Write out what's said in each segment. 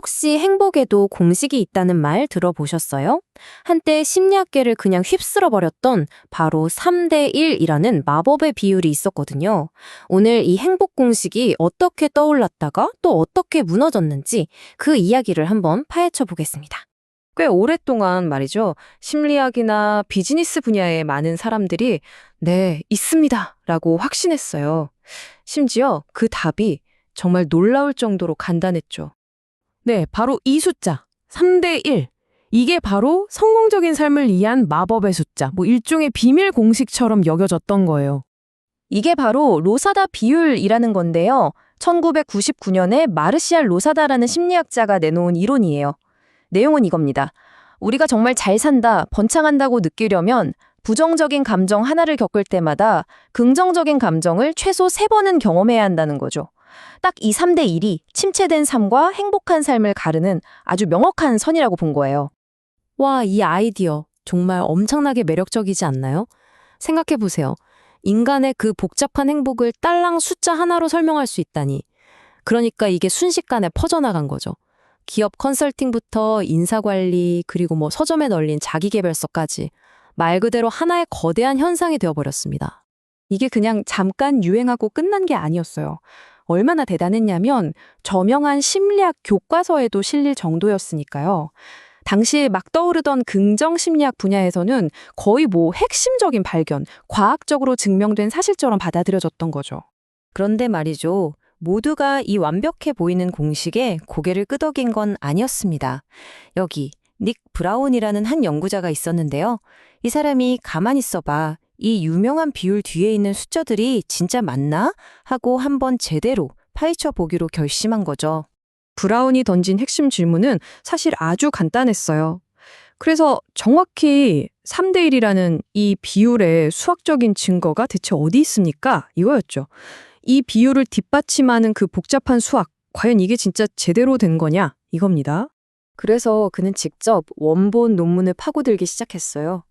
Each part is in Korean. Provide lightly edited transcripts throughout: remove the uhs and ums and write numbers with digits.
혹시 행복에도 공식이 있다는 말 들어보셨어요? 한때 심리학계를 그냥 휩쓸어 버렸던 바로 3대 1이라는 마법의 비율이 있었거든요. 오늘 이 행복 공식이 어떻게 떠올랐다가 또 어떻게 무너졌는지 그 이야기를 한번 파헤쳐 보겠습니다. 꽤 오랫동안 말이죠. 심리학이나 비즈니스 분야의 많은 사람들이 네, 있습니다. 라고 확신했어요. 심지어 그 답이 정말 놀라울 정도로 간단했죠. 네, 바로 이 숫자, 3대 1. 이게 바로 성공적인 삶을 위한 마법의 숫자, 일종의 비밀 공식처럼 여겨졌던 거예요. 이게 바로 로사다 비율이라는 건데요. 1999년에 마르시알 로사다라는 심리학자가 내놓은 이론이에요. 내용은 이겁니다. 우리가 정말 잘 산다, 번창한다고 느끼려면 부정적인 감정 하나를 겪을 때마다 긍정적인 감정을 최소 3번은 경험해야 한다는 거죠. 딱 이 3대 1이 침체된 삶과 행복한 삶을 가르는 아주 명확한 선이라고 본 거예요. 와, 이 아이디어 정말 엄청나게 매력적이지 않나요? 생각해 보세요. 인간의 그 복잡한 행복을 딸랑 숫자 하나로 설명할 수 있다니. 그러니까 이게 순식간에 퍼져나간 거죠. 기업 컨설팅부터 인사관리, 그리고 서점에 널린 자기계발서까지 말 그대로 하나의 거대한 현상이 되어버렸습니다. 이게 그냥 잠깐 유행하고 끝난 게 아니었어요. 얼마나 대단했냐면 저명한 심리학 교과서에도 실릴 정도였으니까요. 당시 막 떠오르던 긍정 심리학 분야에서는 거의 핵심적인 발견, 과학적으로 증명된 사실처럼 받아들여졌던 거죠. 그런데 말이죠. 모두가 이 완벽해 보이는 공식에 고개를 끄덕인 건 아니었습니다. 여기 닉 브라운이라는 한 연구자가 있었는데요. 이 사람이 가만히 있어봐. 이 유명한 비율 뒤에 있는 숫자들이 진짜 맞나? 하고 한번 제대로 파헤쳐 보기로 결심한 거죠. 브라운이 던진 핵심 질문은 사실 아주 간단했어요. 그래서 정확히 3대 1이라는 이 비율의 수학적인 증거가 대체 어디 있습니까? 이거였죠. 이 비율을 뒷받침하는 그 복잡한 수학, 과연 이게 진짜 제대로 된 거냐? 이겁니다. 그래서 그는 직접 원본 논문을 파고들기 시작했어요.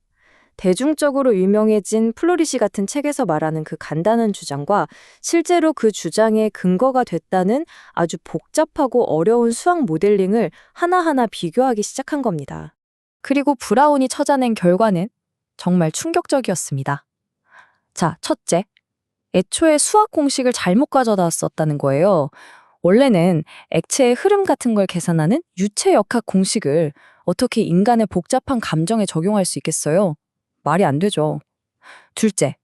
대중적으로 유명해진 플로리시 같은 책에서 말하는 그 간단한 주장과 실제로 그 주장의 근거가 됐다는 아주 복잡하고 어려운 수학 모델링을 하나하나 비교하기 시작한 겁니다. 그리고 브라운이 찾아낸 결과는 정말 충격적이었습니다. 자, 첫째. 애초에 수학 공식을 잘못 가져다 썼다는 거예요. 원래는 액체의 흐름 같은 걸 계산하는 유체역학 공식을 어떻게 인간의 복잡한 감정에 적용할 수 있겠어요? 말이 안 되죠. 둘째,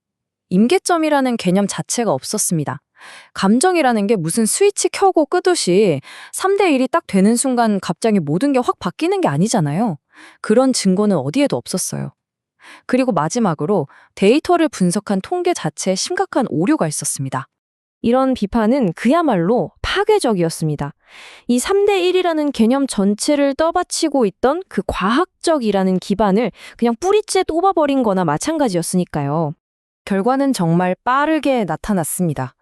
임계점이라는 개념 자체가 없었습니다. 감정이라는 게 무슨 스위치 켜고 끄듯이 3대 1이 딱 되는 순간 갑자기 모든 게 확 바뀌는 게 아니잖아요. 그런 증거는 어디에도 없었어요. 그리고 마지막으로 데이터를 분석한 통계 자체에 심각한 오류가 있었습니다. 이런 비판은 그야말로 파괴적이었습니다. 이 3대 1이라는 개념 전체를 떠받치고 있던 그 과학적이라는 기반을 그냥 뿌리째 뽑아버린 거나 마찬가지였으니까요. 결과는 정말 빠르게 나타났습니다.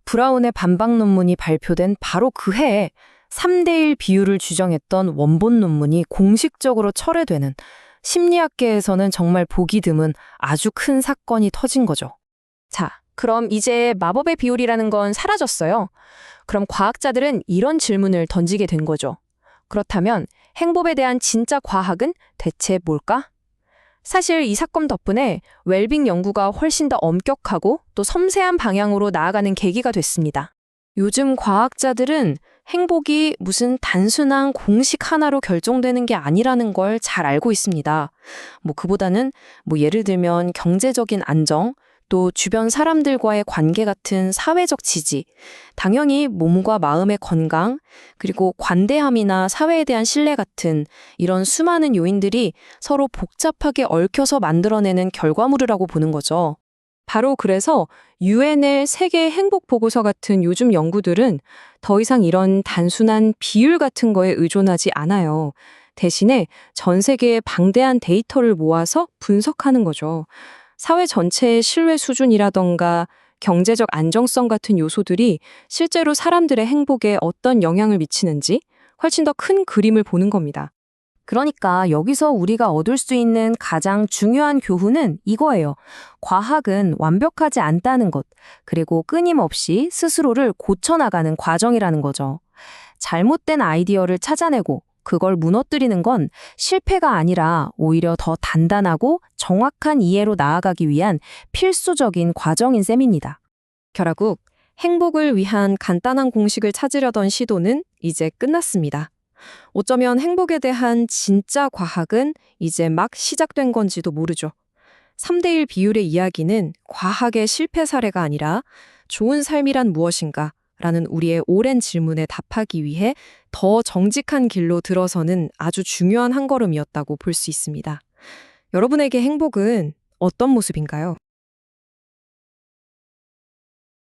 브라운의 반박 논문이 발표된 바로 그 해에 3대 1 비율을 규정했던 원본 논문이 공식적으로 철회되는 심리학계에서는 정말 보기 드문 아주 큰 사건이 터진 거죠. 자, 그럼 이제 마법의 비율이라는 건 사라졌어요. 그럼 과학자들은 이런 질문을 던지게 된 거죠. 그렇다면 행복에 대한 진짜 과학은 대체 뭘까? 사실 이 사건 덕분에 웰빙 연구가 훨씬 더 엄격하고 또 섬세한 방향으로 나아가는 계기가 됐습니다. 요즘 과학자들은 행복이 무슨 단순한 공식 하나로 결정되는 게 아니라는 걸 잘 알고 있습니다. 그보다는 예를 들면 경제적인 안정, 또 주변 사람들과의 관계 같은 사회적 지지, 당연히 몸과 마음의 건강, 그리고 관대함이나 사회에 대한 신뢰 같은 이런 수많은 요인들이 서로 복잡하게 얽혀서 만들어내는 결과물이라고 보는 거죠. 바로 그래서 유엔의 세계 행복 보고서 같은 요즘 연구들은 더 이상 이런 단순한 비율 같은 거에 의존하지 않아요. 대신에 전 세계의 방대한 데이터를 모아서 분석하는 거죠. 사회 전체의 신뢰 수준이라던가 경제적 안정성 같은 요소들이 실제로 사람들의 행복에 어떤 영향을 미치는지 훨씬 더 큰 그림을 보는 겁니다. 그러니까 여기서 우리가 얻을 수 있는 가장 중요한 교훈은 이거예요. 과학은 완벽하지 않다는 것, 그리고 끊임없이 스스로를 고쳐나가는 과정이라는 거죠. 잘못된 아이디어를 찾아내고 그걸 무너뜨리는 건 실패가 아니라 오히려 더 단단하고 정확한 이해로 나아가기 위한 필수적인 과정인 셈입니다. 결국 행복을 위한 간단한 공식을 찾으려던 시도는 이제 끝났습니다. 어쩌면 행복에 대한 진짜 과학은 이제 막 시작된 건지도 모르죠. 3대1 비율의 이야기는 과학의 실패 사례가 아니라 좋은 삶이란 무엇인가? 라는 우리의 오랜 질문에 답하기 위해 더 정직한 길로 들어서는 아주 중요한 한 걸음이었다고 볼 수 있습니다. 여러분에게 행복은 어떤 모습인가요?